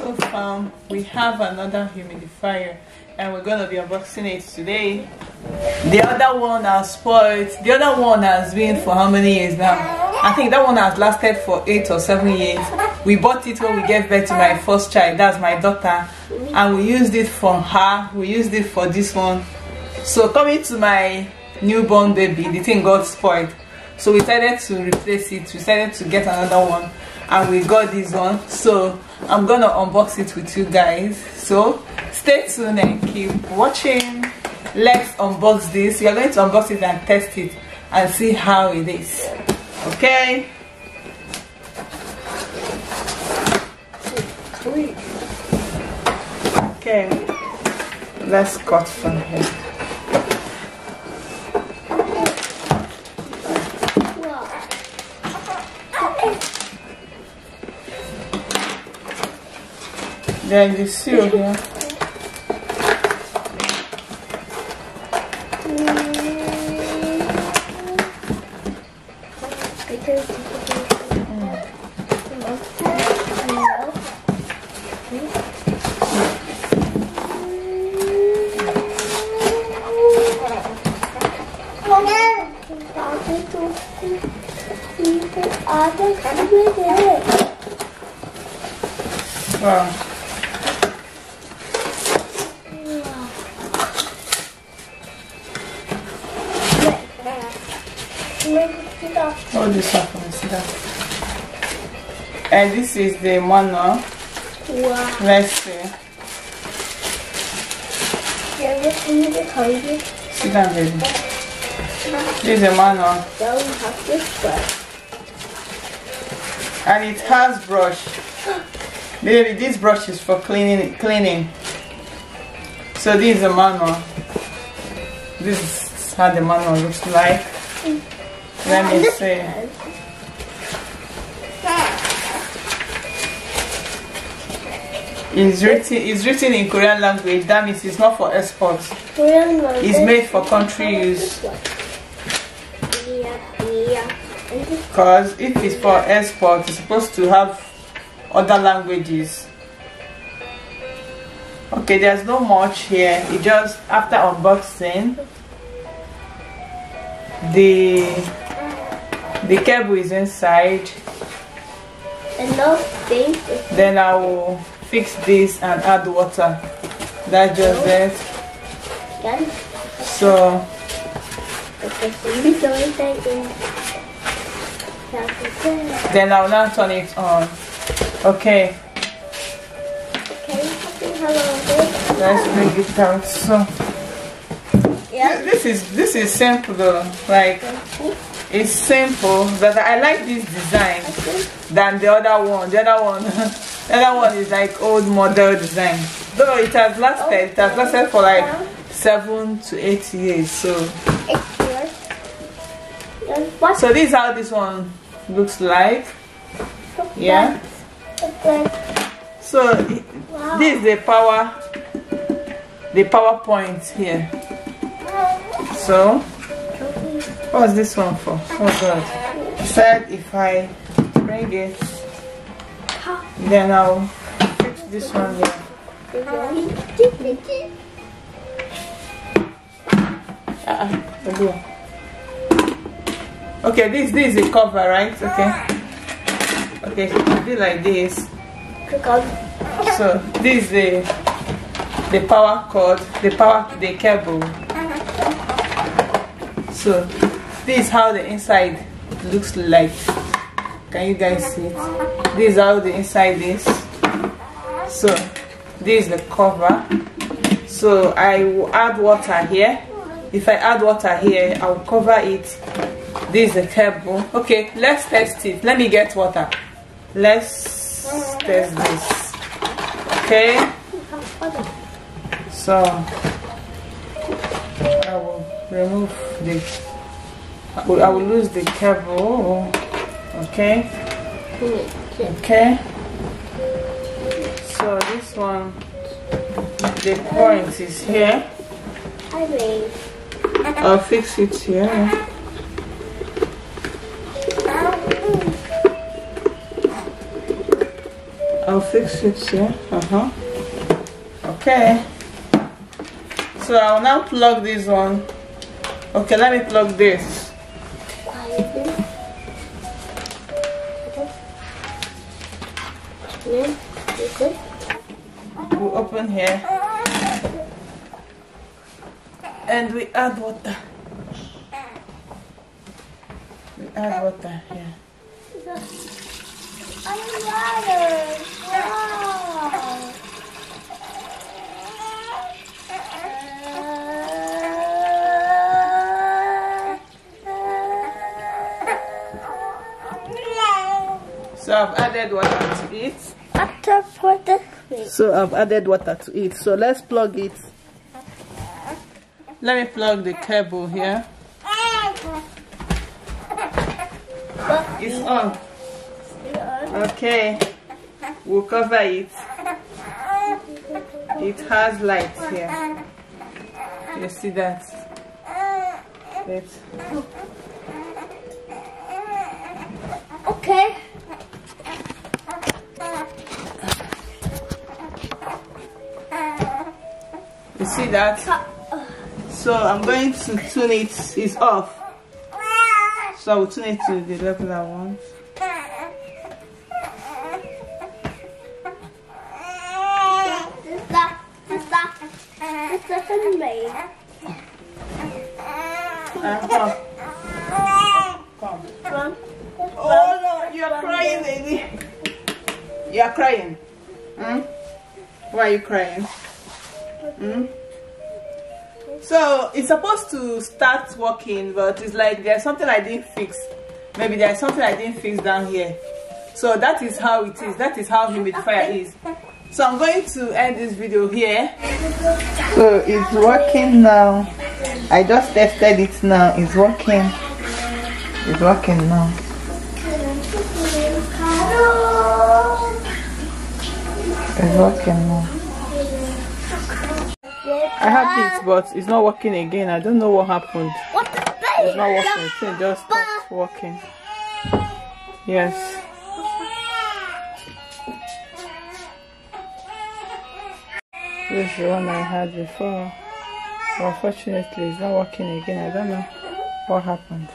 also found we have another humidifier and we're gonna be unboxing it today. The other one has spoiled. The other one has been for how many years now? I think that one has lasted for 8 or 7 years. We bought it when we gave birth to my first child, that's my daughter, and we used it for her, we used it for this one. So coming to my newborn baby, the thing got spoiled, so we decided to replace it. We decided to get another one and we got this one. So I'm gonna unbox it with you guys, so stay tuned and keep watching. Let's unbox this. We are going to unbox it and test it and see how it is. Okay, okay, let's cut from here. Then the seal here. Wow. Hold this up and sit down. And this is the manual. Wow. Let's see. Sit down, baby. This is the manual. And it has brush. Baby, this brush is for cleaning. So this is the manual. This is how the manual looks like. Let me see. It's written in Korean language. That means it's not for export. It's made for country use. Because if it's for export, it's supposed to have other languages. Okay, there's not much here. It just, after unboxing, the cable is inside. Then I will fix this and add water. That's just it. So then I'll now turn it on. Okay. Let's bring it out. So this is simple though. Like, it's simple, but I like this design than the other one. The other one is like old model design. Though it has lasted for like 7 to 8 years. So this is how this one looks like. Yeah. So this is the power point here. So what's this one for? Oh god. It said if I bring it, then I'll fix this one here. Okay, this is the cover, right? Okay, so it will be like this. So this is the power cord, the cable. So this is how the inside looks like. Can you guys see it? This is how the inside is. So this is the cover. So I will add water here. If I add water here, I will cover it. This is the cable. Okay, let's test it. Let me get water. Let's test this. Okay. So I will remove this. I will lose the cable. Okay. Okay. So this one, the point is here. I'll fix it here. I'll fix it here. Okay. So I'll now plug this one. Okay, let me plug this. We open here and we add water. We add water here. So I've added water to it. So I've added water to it. So let's plug it. Let me plug the cable here. It's on. Okay. We'll cover it. It has lights here. You see that? Let's. Okay. You see that? So I'm going to tune it. It's off. So I will tune it to the regular ones. Come. Oh no, you're crying, baby. You're crying. Why are you crying? So it's supposed to start working, but it's like there's something I didn't fix. Maybe there's something I didn't fix down here. So that is how it is. That is how humidifier is. So I'm going to end this video here. So it's working now. I just tested it now. It's working. It's working now. It's working now. I had this, but it's not working again. I don't know what happened. It's not working. It just stopped working. Yes. This is the one I had before. Unfortunately, it's not working again. I don't know what happened.